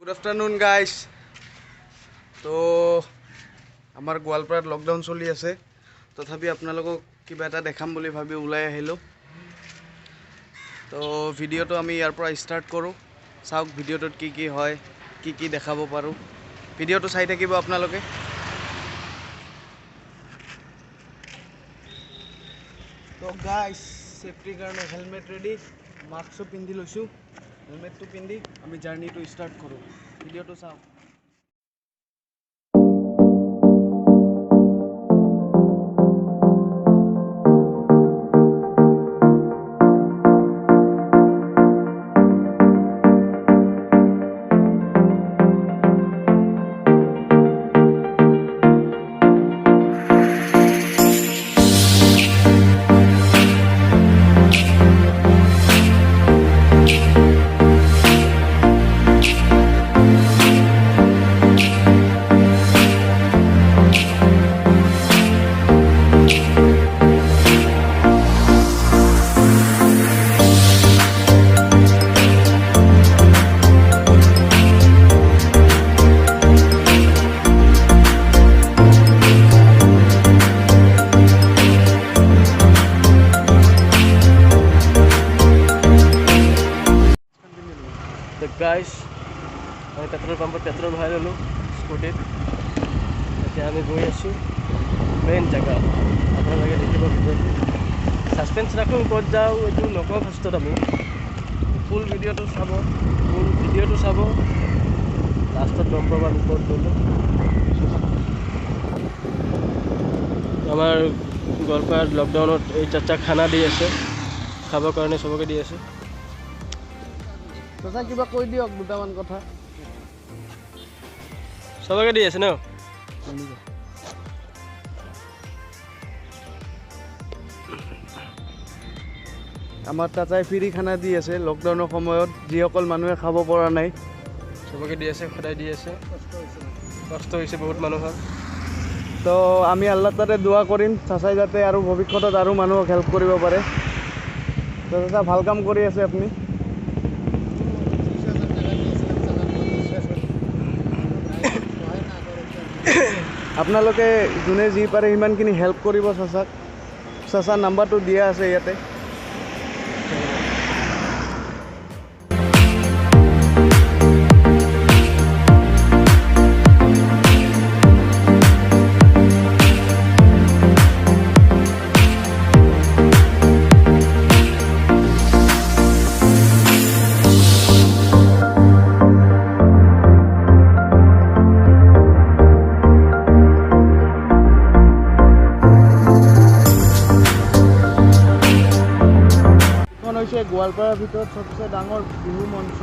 Good afternoon guys. তো আমাৰ গোৱালপাৰাত লকডাউন চলি আছে, তথাপি আপোনালোকক কিবা এটা দেখাম বুলি ভাবি ওলাই আহিলোঁ। তো ভিডিঅ'টো আমি ইয়াৰ পৰা ষ্টাৰ্ট কৰোঁ। চাওক ভিডিঅ'টোত কি কি হয়, কি কি দেখাব পাৰোঁ। ভিডিঅ'টো চাই থাকিব আপোনালোকে। তো গাইজ, সেফটিৰ কাৰণে হেলমেট ৰেডি, মাস্কো পিন্ধি লৈছোঁ। হেলমেটটো পিন্ধি আমি জাৰ্ণিটো ষ্টাৰ্ট কৰোঁ। ভিডিঅ'টো চাওক। গাইজ, আমি পেট্ৰল পাম্পত পেট্ৰল ভৰাই ল'লোঁ স্কুটিত। এতিয়া আমি গৈ আছোঁ মেইন জেগা। আপোনালোকে দেখিব ভিডিঅ'টো। ছাছপেঞ্চ ৰাখোঁ, ক'ত যাওঁ এইটো নকওঁ ফাৰ্ষ্টত। আমি ফুল ভিডিঅ'টো চাব, লাষ্টত গম পাব আমি ক'ত গ'লোঁ। আমাৰ গোৱালপাৰাত লকডাউনত এই চাচা খানা দি আছে, খাবৰ কাৰণে চবকে দি আছে। চাচা কিবা কৈ দিয়ক দুটামান কথা। চবকে দি আছে ন? আমাৰ চাচাই ফ্ৰী খানা দি আছে লকডাউনৰ সময়ত, যিসকল মানুহে খাব পৰা নাই চবকে দি আছে, সদায় দি আছে। কষ্ট হৈছে বহুত মানুহৰ। তো আমি আল্লাহ তাতে দোৱা কৰিম চাচাই যাতে আৰু ভৱিষ্যতত আৰু মানুহক হেল্প কৰিব পাৰে। তো চাচা ভাল কাম কৰি আছে আপুনি। আপোনালোকে যোনে যি পাৰে সিমানখিনি হেল্প কৰিব চাচাক। চাচাৰ নাম্বাৰটো দিয়া আছে ইয়াতে। গোৱালপাৰাৰ ভিতৰত সবচে ডাঙৰ বিহু মঞ্চ,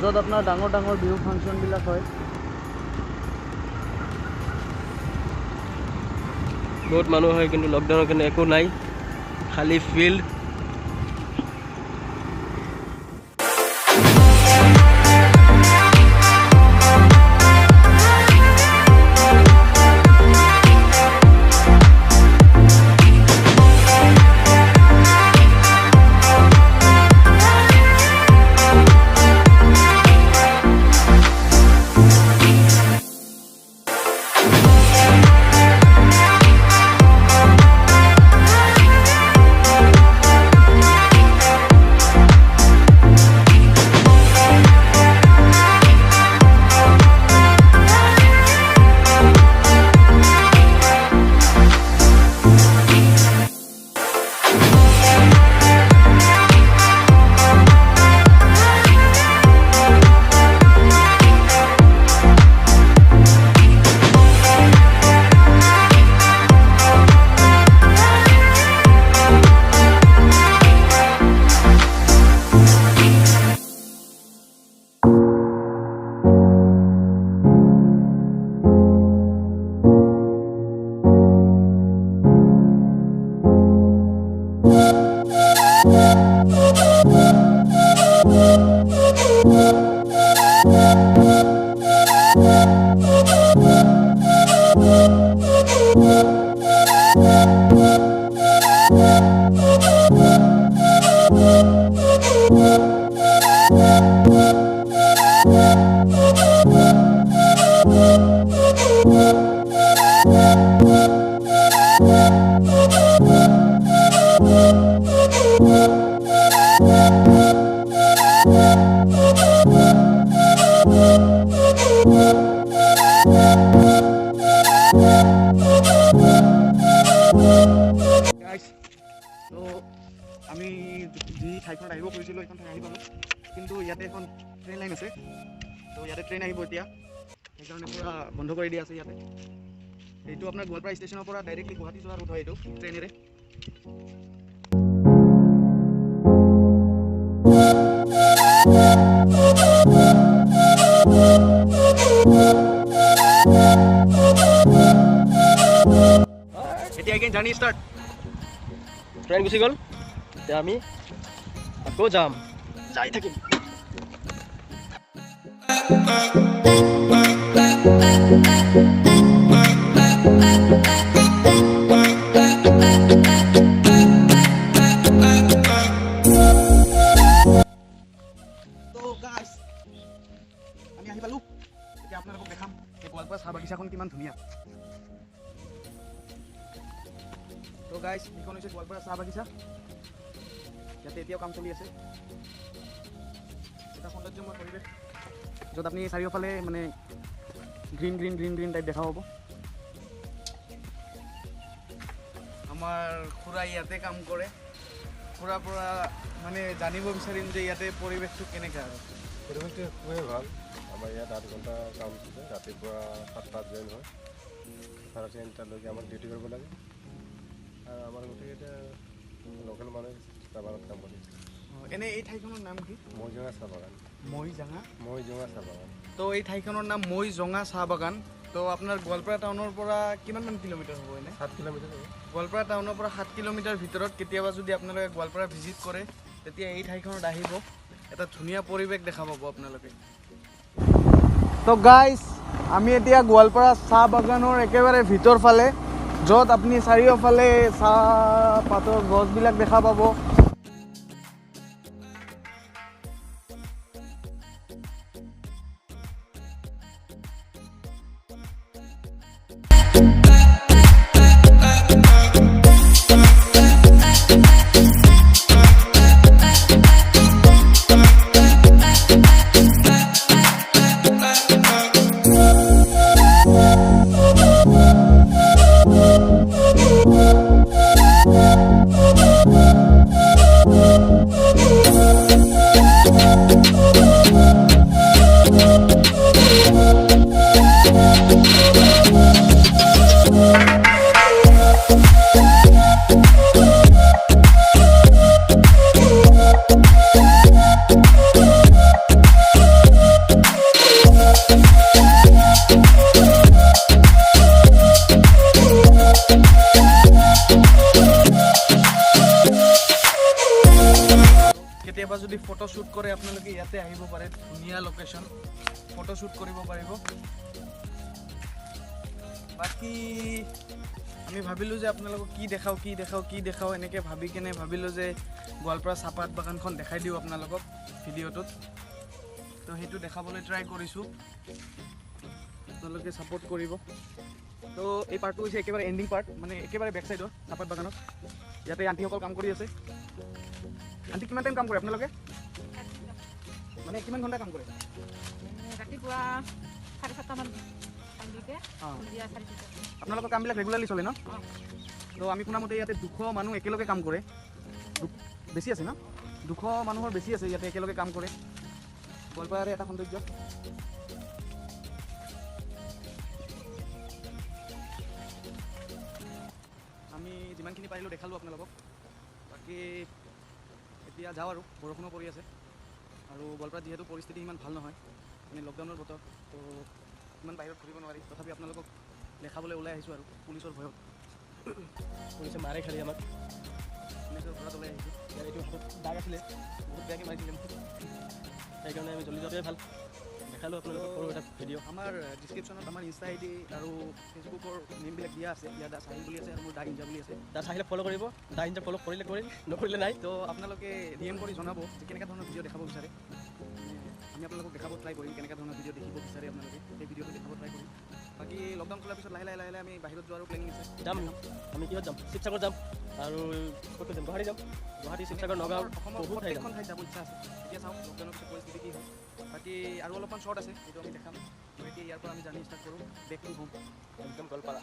য'ত আপোনাৰ ডাঙৰ ডাঙৰ বিহু ফাংচনবিলাক হয়। বহুত মানুহ হয়, কিন্তু লকডাউনৰ কাৰণে একো নাই, খালী ফিল্ড। যি ঠাইখনত আহিব খুজিছিলোঁ এইখন ঠাই আহি পালোঁ, কিন্তু ইয়াতে এখন ট্ৰেইন লাইন আছে। তো ইয়াতে ট্ৰেইন আহিব এতিয়া, সেইকাৰণে পূৰা বন্ধ কৰি দিয়া আছে ইয়াতে। এইটো আপোনাৰ গোৱালপাৰা ষ্টেচনৰ পৰা ডাইৰেক্টলি গুৱাহাটী যোৱা ৰুট হয় এইটো ট্ৰেইনেৰে। এতিয়া জাৰ্ণি ষ্টাৰ্ট। ট্ৰেইন গুচি গ'ল, এতিয়া আমি আকৌ যাম, যাই থাকিম। আমি আহি পালোঁ, এতিয়া আপোনালোকক দেখাম এই গোৱালপাৰা চাহ বাগিচাখন কিমান ধুনীয়া। তো গাইজ, এইখন হৈছে গোৱালপাৰা চাহ বাগিচা। ইয়াতে এতিয়াও কাম চলি আছে। এটা সৌন্দৰ্যময় পৰিৱেশ, য'ত আপুনি চাৰিওফালে মানে green green green green type দেখা পাব। আমাৰ খুৰা ইয়াতে কাম কৰে। খুৰাৰ পৰা মানে জানিব বিচাৰিম যে ইয়াতে পৰিৱেশটো কেনেকৈ। আৰু পৰিৱেশটো খুবেই ভাল। আমাৰ ইয়াত 8 ঘণ্টা কাম চলে। ৰাতিপুৱা 7টাত জইন হয়, 3:30টালৈকে আমাক ডিউটি কৰিব লাগে। আৰু আমাৰ গোটেইকেইটা লোকেল মানুহ চাহ বাগানত কাম কৰি আছে। এনে এই ঠাইখনৰ নাম কি? মৈজঙা চাহ বাগান। মৈজঙা চাহ বাগান। তো এই ঠাইখনৰ নাম মৈজঙা চাহ বাগান। তো আপোনাৰ গোৱালপাৰা টাউনৰ পৰা কিমানমান কিলোমিটাৰ হ'ব এনে? 7 কিলোমিটাৰ হ'ব। গোৱালপাৰা টাউনৰ পৰা 7 কিলোমিটাৰ ভিতৰত কেতিয়াবা যদি আপোনালোকে গোৱালপাৰা ভিজিট কৰে, তেতিয়া এই ঠাইখনত আহিব, এটা ধুনীয়া পৰিৱেশ দেখা পাব আপোনালোকে। তো গাইজ, আমি এতিয়া গোৱালপাৰা চাহ বাগানৰ একেবাৰে ভিতৰ ফালে, য'ত আপুনি চাৰিওফালে চাহপাতৰ গছবিলাক দেখা পাব। কেতিয়াবা যদি ফটোশ্বুট কৰে আপোনালোকে ইয়াতে আহিব পাৰে, ধুনীয়া লোকেশ্যন, ফটোশ্বুট কৰিব পাৰিব। বাকী আমি ভাবিলোঁ যে আপোনালোকক কি দেখাওঁ এনেকৈ ভাবি কেনে ভাবিলোঁ যে গোৱালপাৰা চাহপাত বাগানখন দেখাই দিওঁ আপোনালোকক ভিডিঅ'টোত। তো সেইটো দেখাবলৈ ট্ৰাই কৰিছোঁ, আপোনালোকে ছাপোৰ্ট কৰিব। তো এই পাৰ্টটো হৈছে একেবাৰে এণ্ডিং পাৰ্ট, মানে একেবাৰে বেক চাইডৰ চাহপাত বাগানত। ইয়াতে আণ্টিসকল কাম কৰি আছে। আণ্টি, কিমান টাইম কাম কৰে আপোনালোকে? মানে কিমান ঘণ্টা কাম কৰে? ৰাতিপুৱা 7:30মান। আপোনালোকৰ কামবিলাক ৰেগুলাৰলি চলে ন? তো আমি শুনামতে ইয়াতে 200 মানুহ একেলগে কাম কৰে। বেছি আছে ন? 200 মানুহৰ বেছি আছে ইয়াতে একেলগে কাম কৰে। গোৱালপাৰাৰে এটা সৌন্দৰ্য। আমি যিমানখিনি পাৰিলোঁ দেখালোঁ আপোনালোকক। বাকী এতিয়া যাওঁ আৰু, বৰষুণো পৰি আছে আৰু গোৱালপাৰাত যিহেতু পৰিস্থিতি ইমান ভাল নহয়, মানে লকডাউনৰ বতৰ, তো ইমান বাহিৰত ঘূৰিব নোৱাৰি। তথাপি আপোনালোকক দেখাবলৈ ওলাই আহিছোঁ আৰু পুলিচৰ ভয়ত। পুলিচে মাৰে খালি আমাক, পুলিচৰ ঘৰত ওলাই আহিছোঁ। এইটো বহুত দাগ আছিলে, বহুত বেয়াকৈ মাৰিছিলে মোক, সেইকাৰণে আমি জল্দি যোৱাটোৱে ভাল। দেখালোঁ আপোনালোকক সৰু এটা ভিডিঅ'। আমাৰ ডিছক্ৰিপশ্যনত আমাৰ ইনষ্টা আইডি আৰু ফেচবুকৰ নেমবিলাক দিয়া আছে। ইয়াত দা চাহিল বুলি আছে আৰু মোৰ দা ইঞ্জা বুলি আছে। তাত চাহিলে ফ'ল' কৰিব, দা ইঞ্জা ফ'ল' কৰিলে কৰিল, নকৰিলে নাই। তো আপোনালোকে DM কৰি জনাব যে কেনেকুৱা ধৰণৰ ভিডিঅ' দেখাব বিচাৰে। আমি আপোনালোকক দেখাব ট্ৰাই কৰিম, কেনেকুৱা ধৰণৰ ভিডিঅ' দেখিব বিচাৰে আপোনালোকে, সেই ভিডিঅ'টো দেখাব ট্ৰাই কৰিম। বাকী লকডাউন খোলাৰ পিছত লাহে লাহে আমি বাহিৰত যোৱাৰো প্লেনিং আছে। যাম, আমি কিহত যাম? শিৱসাগৰ যাম আৰু ক'ত যাম? গুৱাহাটী যাম। গুৱাহাটী, শিৱসাগৰ, নগাঁও, অসমৰ বহুত ঠাই যাম। প্ৰত্যেকখন ঠাইত যাব ইচ্ছা আছে। এতিয়া চাওঁ লকডাউনৰ পিছত পৰিস্থিতি কি হয়। বাকী আৰু অলপমান শ্বৰ্ট আছে, সেইটো আমি দেখাম। গতিকে ইয়াৰ পৰা আমি জাৰ্ণি ষ্টাৰ্ট কৰোঁ বেক টু হোম, একদম গোৱালপাৰা।